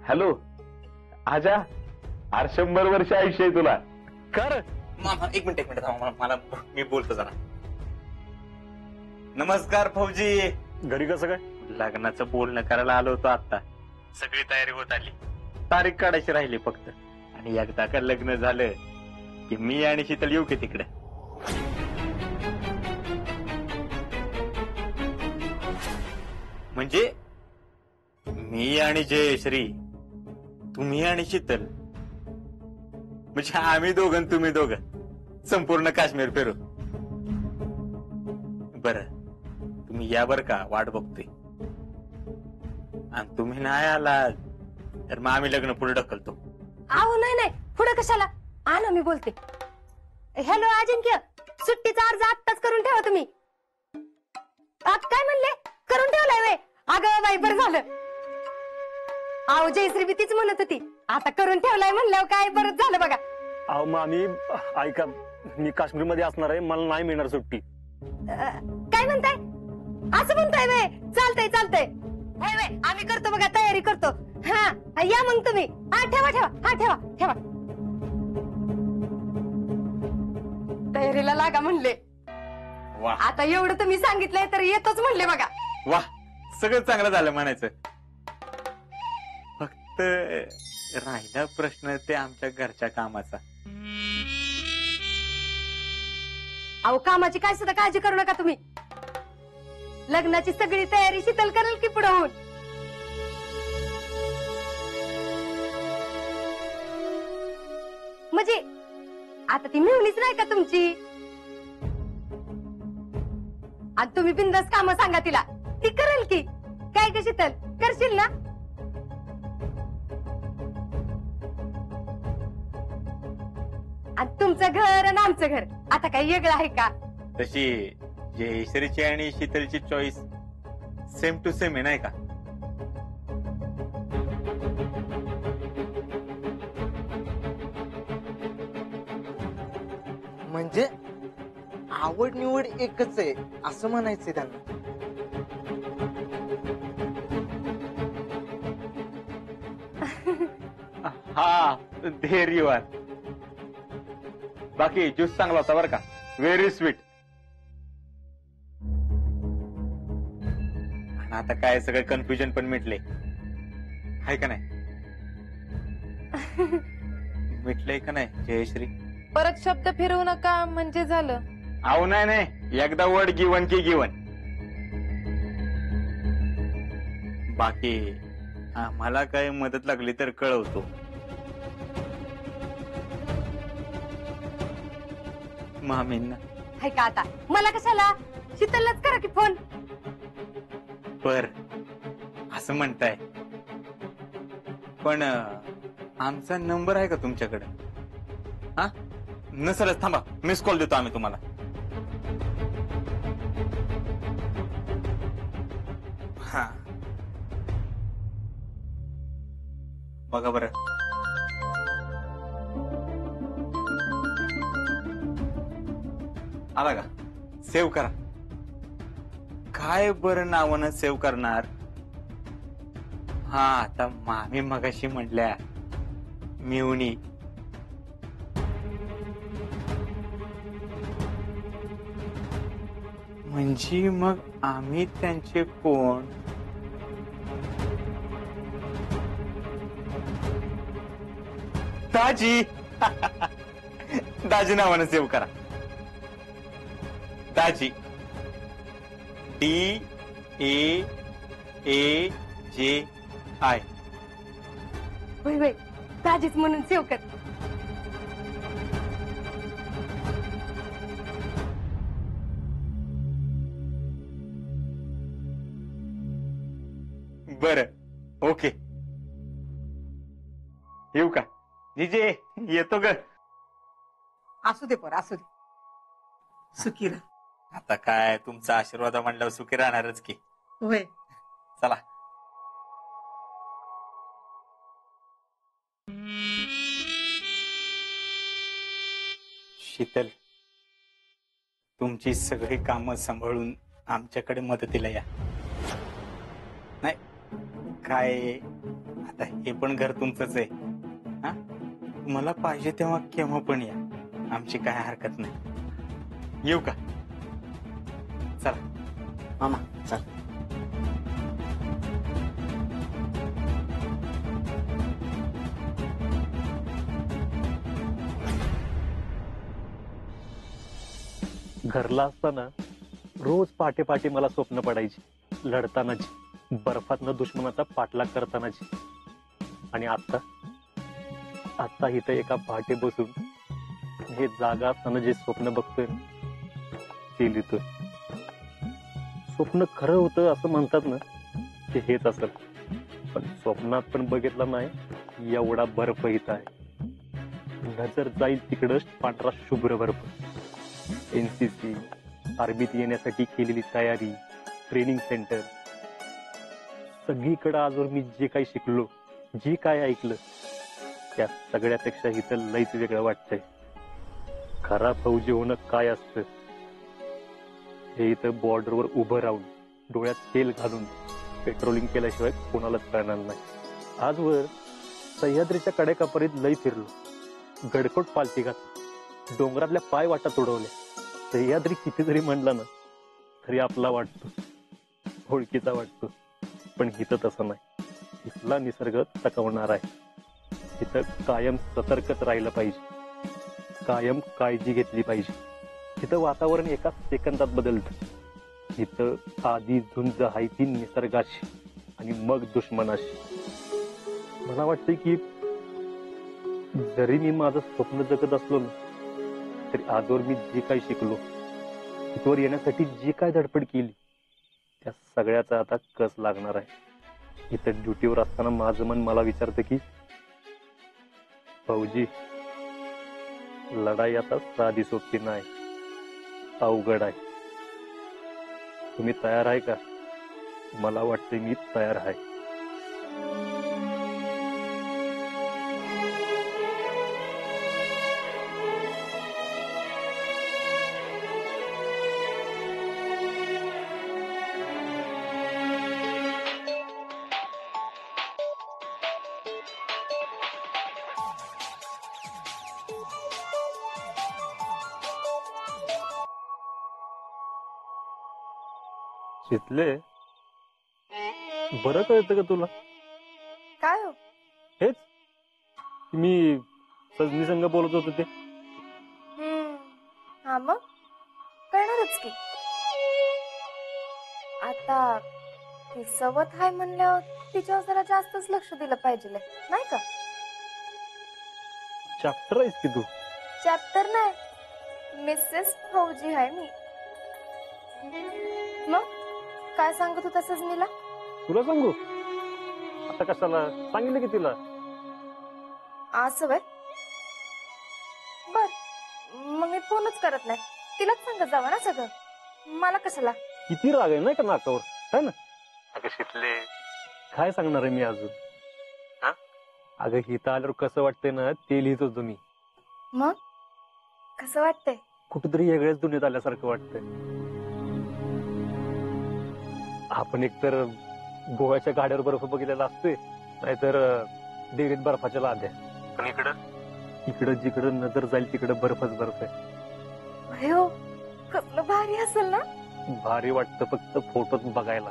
Hello आजा, 100 वर्ष आयुष्य आहे तुला. कर मामा एक मिनिट थांबा, मला मी बोलतो जरा. नमस्कार फौजी. घरी कसं काय? लग्नाचं बोलणं करायला आलो होतो आता. सगळी तयारी होत आली, तारीख काढायची राहिली फक्त. आणि एकदा का लग्न झालं की मी आणि शीतल येऊ की तिकडे. म्हणजे मी आणि जयश्री, तुम्ही आणि शीतल, म्हणजे आम्ही दोघं तुम्ही दोघं संपूर्ण काश्मीर फिरू. बरं तुम्ही या बर का, वाट बघतोय. आणि तुम्ही नाही आला तर मग आम्ही लग्न पुढे ढकलतो. अहो नाही पुढे कशाला, ना मी बोलते. हॅलो अजिंक्य, सुट्टीचा अर्ज आत्ताच करून ठेवा तुम्ही. काय म्हणले? करून ठेवलाय वे? अगं बाई बरं झालं. अहो जयश्री बी तीच म्हणत होती, आता करून ठेवलाय म्हणल्यावर काय बरंच झालं बघा. अहो मामी ऐका, मी काश्मीरमध्ये असणार आहे, मला नाही मिळणार सुट्टी. काय म्हणताय? असं म्हणताय वे? चालतंय आम्ही करतो बघा, तयारी करतो. हा या मग तुम्ही. ठेवा तयारीला लागा म्हणले. वा आता एवढं तुम्ही सांगितलंय तर येतोच म्हणले बघा. वा, सगळं चांगलं झालं म्हणायचं. फक्त राहिला प्रश्न ते आमच्या घरच्या कामाचा. अहो कामाची काय सुद्धा काळजी करू नका तुम्ही. लग्नाची सगळी तयारी शीतल करेल की पुढे होऊन. म्हणजे आता ती मिळलीच नाही का तुमची? आणि तुम्ही बिंदास काम सांगा तिला, ती करेल की. काय ग शीतल, करशील ना? आणि तुमचं घर आणि आमचं घर आता काही वेगळं आहे का? तशी जयश्रीची आणि शीतलची चॉईस सेम टू सेम आहे नाही का? म्हणजे आवड निवड एकच आहे असं म्हणायचंय त्यांना. हा धैर्यवान. बाकी ज्यूस चांगला होता बरं का, व्हेरी स्वीट. आता काय सगळं कन्फ्युजन पण मिटले आहे का नाही? मिटलंय का नाही जयश्री? परत शब्द फिरवू नका म्हणजे झालं. अहो नाही, एकदा वर्ड गिवन की गिवन. बाकी मला काही मदत लागली तर कळवतो. मामींना हाय का आता? मला कशाला, शीतललाच करा की फोन. बर असं म्हणताय, पण आमचा नंबर आहे का तुमच्याकडे? हा नसेलच थांबा, मिस कॉल देतो आम्ही तुम्हाला. हा बघा बरं. आला का? सेव्ह करा. काय बरं नावानं सेव्ह करणार? हा आता मामी मगाशी म्हटल्या मिवणी. म्हणजे मग आम्ही त्यांचे कोण? दाजी. दाजी नावानं सेव्ह करा. दाजी. DAAJI. होय दाजीच म्हणून सेव्ह कर. बरं ओके. येऊ का जीजे? येतो ग. असू दे असू दे. सुखी राहा. आता काय तुमचा आशीर्वाद म्हणल्यावर सुखी राहणारच की. होय. चला. शीतल, तुमची सगळी कामं सांभाळून आमच्याकडे मदतीला या. नाही काय आता हे पण घर तुमचंच आहे. हा, मला पाहिजे तेव्हा केव्हा पण या, आमची काय हरकत नाही. येऊ का? चला. मामा चल. घरला असताना रोज पहाटे पहाटे मला स्वप्न पडायची, लढतानाची, बर्फातनं दुश्मनाचा पाठलाग करतानाची. आणि आता इथं एका पहाटे बसून हे जागा असताना जे स्वप्न बघतोय ना, ते लिहितोय. स्वप्न खरं होतं असं म्हणतात ना, ते हेच असेल. पण स्वप्नात पण बघितलं नाही एवढा बर्फ इथं आहे. नजर जाईल तिकडं पांढरा शुभ्र बर्फ. एनसीसी, आर्मीत येण्यासाठी केलेली तयारी, ट्रेनिंग सेंटर, सगळीकडे आजवर मी जे काही शिकलो, जे काय ऐकलं, त्या सगळ्यापेक्षा इथं लईच वेगळं वाटतंय. खरा फौजी होणं काय असतं हे इथं बॉर्डरवर उभं राहून, डोळ्यात तेल घालून, पेट्रोलिंग केल्याशिवाय कोणालाच कळणार नाही. आजवर सह्याद्रीच्या कडेकापरीत लई फिरलो, गडकोट पालथी घातली, डोंगरातल्या पाय वाटा तुडवल्या. सह्याद्री किती जरी म्हणला ना तरी आपला वाटतो, ओळखीचा वाटतो. पण इथं तसं नाही. इथला निसर्ग तकवणार आहे. इथं कायम सतर्कच राहिलं पाहिजे, कायम काळजी घेतली पाहिजे. इथं वातावरण एका सेकंदात बदलतं. इथं आधी झुंज आहे ती निसर्गाशी आणि मग दुश्मनाशी. मला वाटतंय की जरी मी माझं स्वप्न जगत असलो ना, तरी आजवर मी जे काही शिकलो, इथवर येण्यासाठी जी काय धडपड केली, त्या सगळ्याचा आता कस लागणार आहे. इथं ड्युटीवर असताना माझं मन मला विचारतं की फौजी, लढाई आता साधी सोपी नाही, अवघड आहे. तुम्ही तयार आहे का? मला वाटतं मी तयार आहे. शितले, बरं कळतं का तुला? काय हो? हेच मी सजनी संघ बोलत होतो ते. हा मग कळणारच की. आता ती सवत आहे म्हणल्यावर तिच्यावर जरा जास्तच लक्ष दिलं पाहिजे नाही का? चॅप्टर आहेस की तू? चॅप्टर नाही, मिसेस फौजी आहे मी. मग काय सांगत होता सजनीला? तुला सांगू आता? कशाला सांगितलं की तिला? असं वय? बर, मग मी फोनच करत नाही, तिलाच सांगत जावं ना सगळं. मला कशाला? किती राग आहे नाही का नाकावर, है ना? अगं शितले, काय सांगणार आहे मी अजून? अगं हिथं आल्यावर कसं वाटतंय ना ते लिहित होतो मी. मग कसं वाटतंय? कुठेतरी वेगळ्याच दुनियेत आल्यासारखं वाटतंय. आपण एकतर गोव्याच्या गाड्यावर बर्फ बघितलेला असतोय, नाहीतर डेरीत बर्फाच्या लाद्या. पण इकडं जिकडं नजर जाईल तिकडं बर्फच बर्फ आहे. हो, कसलं भारी असेल ना? भारी वाटतं फक्त फोटोत बघायला.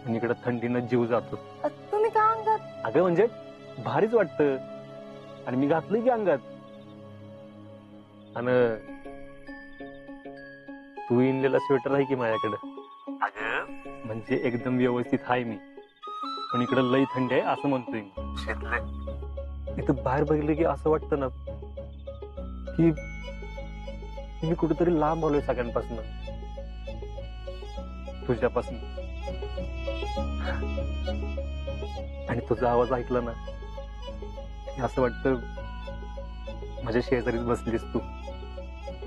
आणि इकडं थंडीनं जीव जातो. तुम्ही का अंगात? अगं म्हणजे भारीच वाटतं. आणि मी घातलंय की अंगात. आणि तू इनलेला स्वेटर आहे की माझ्याकडं? अगं म्हणजे एकदम व्यवस्थित आहे मी, पण इकडं लई थंडी आहे असं म्हणतोय मी. इथं बाहेर बघितलं की असं वाटतं ना की मी कुठेतरी लांब आलोय सगळ्यांपासून, तुझ्यापासून. आणि तुझा आवाज ऐकला ना की असं वाटतं माझ्या शेजारीच बसलीस तू.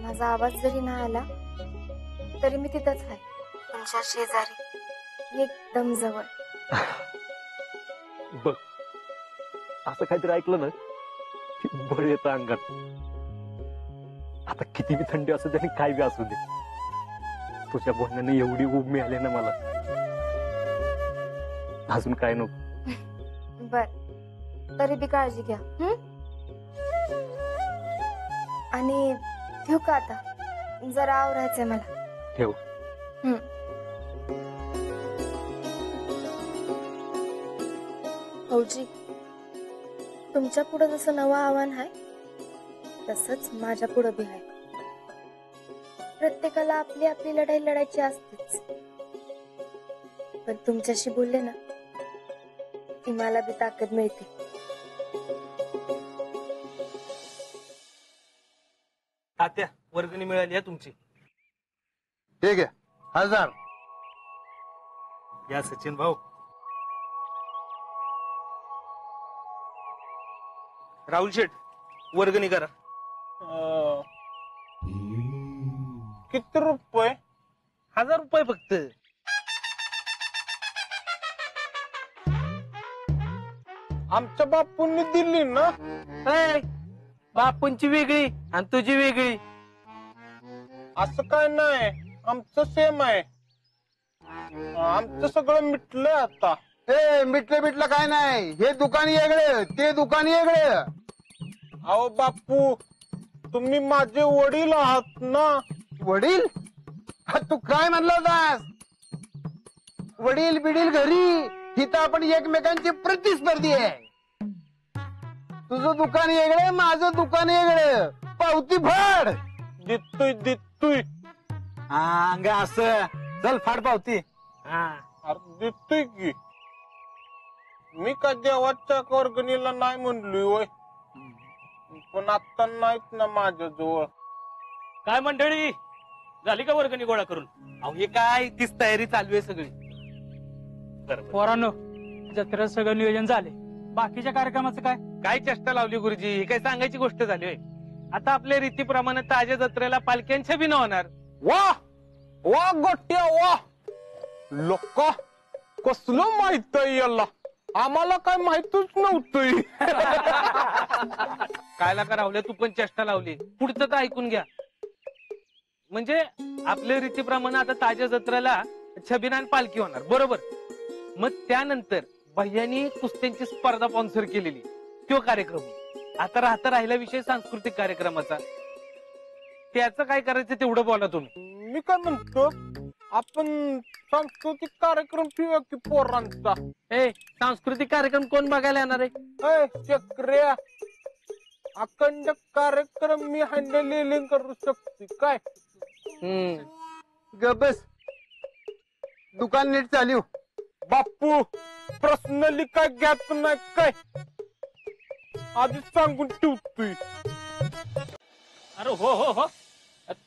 माझा आवाज जरी नाही आला तरी मी तिथंच आहे, तुमच्या शेजारी, एकदम जवळ. बघ, असं काहीतरी ऐकलं ना की बळ येतं अंगात. आता किती बी थंडी असू दे आणि काय बी असू दे, तुझ्या बोलण्याने एवढी ऊब मिळाली ना मला, अजून काय नको. बर, तरी बी काळजी घ्या. आणि ठेवू का आता? जरा आवरायचंय मला. ठेव. भाऊजी, तुमच्या पुढे जसं नवं आव्हान आहे तसंच माझ्या पुढे बी आहे. प्रत्येकाला आपली आपली लढाई लढायची असतेच, पण तुमच्याशी बोलले ना की मला बी ताकद मिळते. तात्या, वर्गणी मिळाली आहे तुमची. ठीक आहे, 1000. या सचिन भाऊ. राहुल शेठ, वर्गणी करा. किती रुपये? 1000 रुपये फक्त. आमच्या बापूंनी दिली ना. बापूंची वेगळी आणि तुझी वेगळी. असं काय नाही, आमचं सेम आहे. आमचं सगळं मिटलं आता. मिटलं काय नाही, हे दुकान वेगळे ते दुकान वेगळे. अहो बापू, तुम्ही माझे वडील आहात ना. वडील? तू काय म्हणला होतास? वडील बिडील घरी, इथं आपण एकमेकांची प्रतिस्पर्धी आहे. तुझं दुकान वेगळे, माझं दुकान वेगळे. पावती फाड. देतोय असं चल, फाड पावती. देतोय की. मी का देवाच्या वर्गणीला नाही म्हणलोय होय, पण आता नाहीत ना माझ्याजवळ. काय मंडळी, झाली का वर्गणी गोळा करून? अहो हे काय, तीच तयारी चालू आहे सगळी. पोरांनो, जत्रेत सगळं नियोजन झाले. बाकीच्या कार्यक्रमाचं काय? काय चेष्टा लावली गुरुजी, ही काय सांगायची गोष्ट झाली होय. आता आपल्या रीतीप्रमाणे ताज्या जत्रेला पालख्यांच्या बी न होणार. वा वा गोट्या वा. लोक कसलं माहित आहे याला, आम्हाला काय माहितच नव्हतं. कायला का राहुल्या, तू पण चेष्टा लावली. पुढचं तर ऐकून घ्या. म्हणजे आपल्या रीतीप्रमाणे आता ताज्या जत्रेला छबिना आणि पालखी होणार, बरोबर. मग त्यानंतर भैयानी कुस्त्यांची स्पर्धा स्पॉन्सर केलेली, तो कार्यक्रम आता राहिला विषय सांस्कृतिक कार्यक्रमाचा. त्याचं काय करायचं तेवढं बोला तुम्ही. मी काय म्हणतो, आपण सांस्कृतिक कार्यक्रम ठेवूया की पोरांचा. सांस्कृतिक कार्यक्रम कोण बघायला येणार आहे? चक्र्या, अखंड कार्यक्रम मी हँडल करू शकते काय? बस, दुकान नीट चालू. बापू, पर्सनली काय घ्यायचं नाही काय, आधीच सांगून ठेवतोय. अरे हो,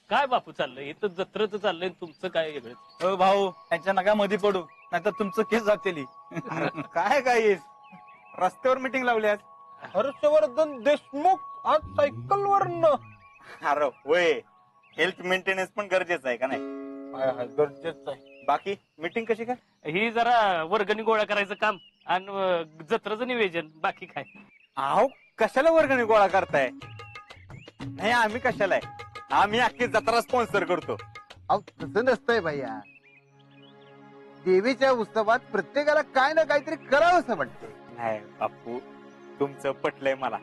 काय बापू चाललंय? इथं जत्रच चाललंय, तुमचं काय वेगळं? भाऊ, त्यांच्या नका मध्ये पडू, नाहीतर तुमचं केस जातेली. काय रस्त्यावर मिटिंग लावली आज. हर्षवर्धन देशमुख आज सायकल वरनं. अरे होय, हेल्थ मेंटेनन्स पण गरजेचं आहे का नाही? गरजेचं आहे. बाकी मिटिंग कशी काय? ही जरा वर्गणी गोळा करायचं काम आणि जत्राचं नियोजन, बाकी काय? अहो, कशाला वर्गणी गोळा करताय? नाही, आम्ही कशाला आहे, आम्ही अख्खी जत्रा स्पॉन्सर करतो. अहो तसं नसतंय भैया. देवीच्या उत्सवात प्रत्येकाला काय ना काहीतरी करावं असं वाटतंय. नाही बापू, तुमचं पटलंय मला.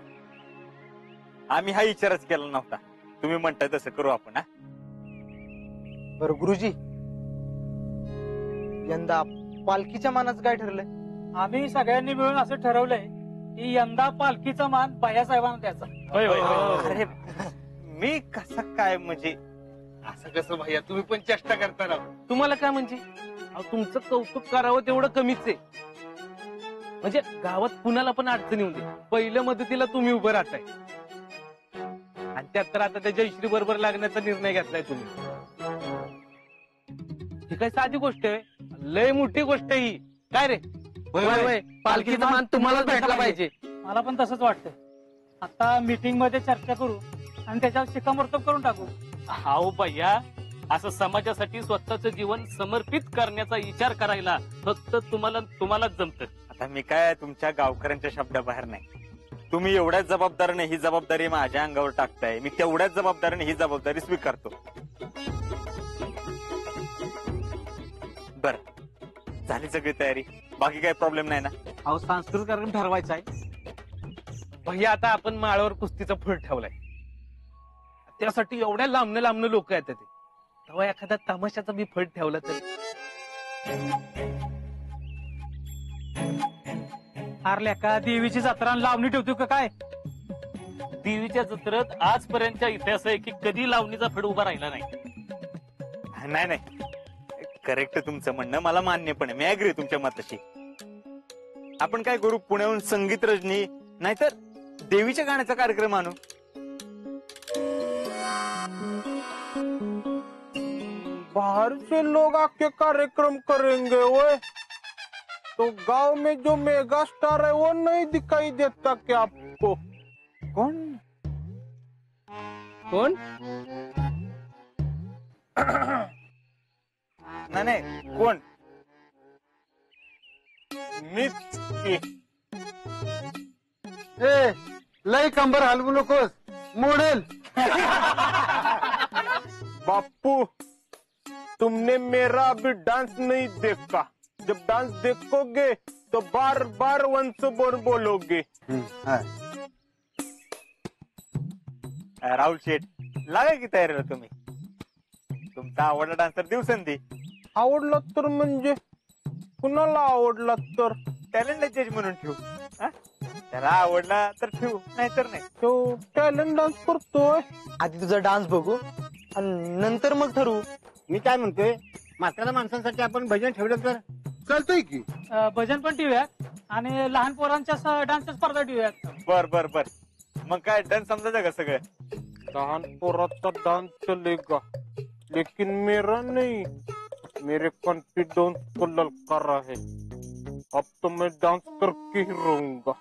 आम्ही हा विचारच केला नव्हता. तुम्ही म्हणताय तसं करू आपण. बरं गुरुजी, यंदा पालखीच्या मानाचं काय ठरलंय? आम्ही सगळ्यांनी मिळून असं ठरवलंय की यंदा पालखीचा मान भैयासाहेबांना द्यायचा. अरे मी कसं काय, म्हणजे असं कसं भैया, तुम्ही पण चेष्टा करता राव. तुम्हाला काय म्हणजे, तुमचं कौतुक करावं तेवढं कमीच आहे. म्हणजे गावात कुणाला पण अडचण येऊ दे, पहिल्या मदतीला तुम्ही उभं राहताय. आणि त्यात तर आता त्या जयश्री बरोबर लागण्याचा निर्णय घेतलाय तुम्ही. ही काय साधी गोष्ट आहे, लय मोठी गोष्ट ही. काय रे, पालखीचा मान तुम्हालाच भेटला पाहिजे. मला पण तसंच वाटतंय. आता मीटिंग मध्ये चर्चा करू आणि त्याच्यावर शिक्कामोर्तब करून टाकू. हाव भैया, असं समाजासाठी स्वतःचं जीवन समर्पित करण्याचा विचार करायला फक्त तुम्हालाच जमतं. आता मी काय तुमच्या गावकऱ्यांच्या शब्दाबाहेर नाही. तुम्ही एवढ्याच जबाबदारीने ही जबाबदारी माझ्या अंगावर टाकताय, मी तेवढ्याच जबाबदारीने ही जबाबदारी स्वीकारतो. बर, झाली सगळी तयारी. बाकी काही प्रॉब्लेम नाही ना? अहो सांस्कृतिक कार्यक्रम ठरवायचा आहे. भैया आता आपण माळावर कुस्तीचा फळ ठेवलाय, त्यासाठी एवढ्या लांबनं लांबनं लोक येतात ते. तेव्हा एखादा तमाशाचा मी फळ ठेवला तर हारल्या का देवीची जत्रा लावणी ठेवतो का काय? देवीच्या जत्रेत आजपर्यंतच्या इतिहास आहे की कधी लावणीचा फड उभा राहिला नाही. नाही नाही, करेक्ट तुमचं म्हणणं, मला मान्य पण आहे, मी ऍग्री तुमच्या मताशी. आपण काय करू, पुण्याहून संगीत रजनी नाहीतर देवीच्या गाण्याचा कार्यक्रम आणू. बाहर से लोग आके कार्यक्रम करेंगे ओए, तो गांव में जो मेगा स्टार है वो नहीं दिखाई देता क्या आपको? कोण कोण? नाही नाही, कोण? मीच की. लय कंबर हलवू नकोस, मोडेल. बापू, तुमने मेरा अभी डांस नहीं देखा. जब डांस देखोगे तो बार बार वंस बोर बोलोगे. राहुल शेठ, लागा की तयारीला तुम्ही. तुमचा आवडला डान्सर देऊ संधी. आवडला तर म्हणजे कुणाला आवडला तर? टॅलेंट जज म्हणून ठेवू. हा? त्याला आवडला तर ठेवू, नाहीतर नाही. तो टॅलेंट डान्स करतोय. आधी तुझा डान्स बघू आणि नंतर मग ठरवू. मी काय म्हणतोय, म्हाताऱ्या माणसांसाठी आपण भजन ठेवलं तर चालतंय की? भजन पण ठेवूयात आणि लहान पोरांच्या डान्सच्या स्पर्धा ठेवूयात. बर बर बर, मग काय डन समजायचं का सगळं? लहान पोराचा डांस चलेगा लेकिन मेरा नहीं. मेरे कॉन्फिडेंस को ललकारा है. अब तो मैं डांस करके ही रहूंगा.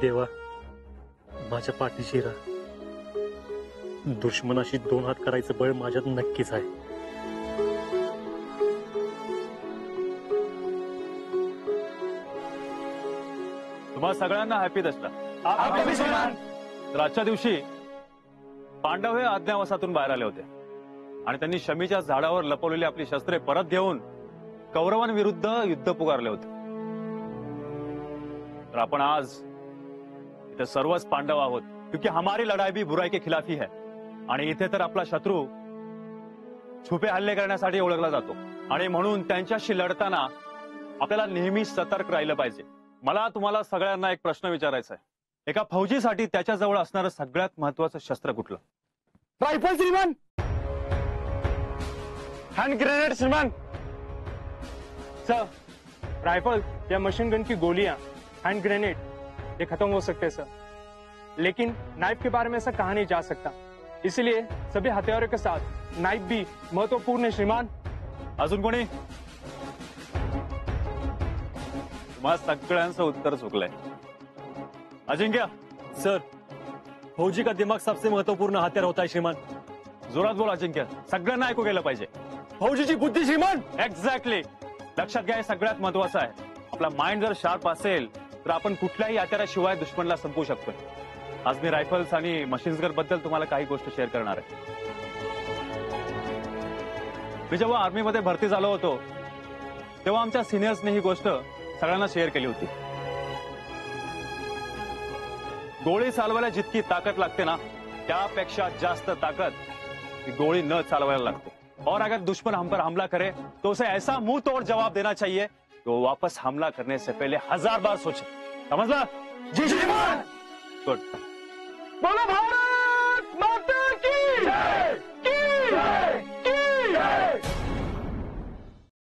देवा, माझ्या पाठीशी राहा. दुश्मनाशी 2 हात करायचं बळ माझ्यात नक्कीच आहे. तुम्हा सगळ्यांना हॅपी दसरा. तर आजच्या दिवशी पांडव हे अज्ञातवासातून बाहेर आले होते आणि त्यांनी शमीच्या झाडावर लपवलेली आपली शस्त्रे परत घेऊन कौरवांविरुद्ध युद्ध पुकारले होते. तर आपण आज इथे सर्वच पांडव आहोत, क्योंकि हमारी लढाई भी बुराई के खिलाफ ही है. आणि इथे तर आपला शत्रू छुपे हल्ले करण्यासाठी ओळखला जातो आणि म्हणून त्यांच्याशी लढताना आपल्याला नेहमी सतर्क राहिलं पाहिजे. मला तुम्हाला सगळ्यांना एक प्रश्न विचारायचा आहे. एका फौजीसाठी त्याच्याजवळ असणारं सगळ्यात महत्वाचं शस्त्र कुठलं? रायफल श्रीमान. हैंड ग्रेनेड श्रीमान. सर, राइफल या मशीन गन की गोलियां, हैंड ग्रेनेड ये खत्म हो सकते हैं सर, लेकिन नाइफ के बारे में ऐसा कहा नहीं जा सकता. इसलिए सभी हथियारों के साथ नाइफ भी महत्वपूर्ण है श्रीमान. अजून कोणी? तुम्हा सगळ्यांचं उत्तर चुकलंय. अजिंक्य. सर, फौजी का दिमाग सबसे महत्वपूर्ण हथियार होता है श्रीमान. जोरात बोल अजिंक्य, सगळ्यांना ऐकू गेलं पाहिजे. फौजीची बुद्धी श्रीमान. एक्झॅक्टली. लक्षात घ्या, हे सगळ्यात महत्वाचं आहे. आपला माइंड जर शार्प असेल तर आपण कुठल्याही हत्याराशिवाय दुश्मनला संपवू शकतो. आज मी रायफल्स आणि मशीन्स गन बद्दल तुम्हाला काही गोष्ट शेअर करणार आहे. मी जेव्हा आर्मीमध्ये भरती झालो होतो तेव्हा आमच्या सिनियर्सने ही गोष्ट सगळ्यांना शेअर केली होती. गोळी चालवायला जितकी ताकद लागते ना, त्यापेक्षा जास्त ताकद ही गोळी न चालवायला लागते. और अगर दुश्मन हम पर हमला करे तो उसे ऐसा मुंह तोड़ जवाब देना चाहिए कि वो वापस हमला करने से पहले 1000 बार सोचे. समझला? जी श्रीमान. गुड. बोलो भारत माता की जय.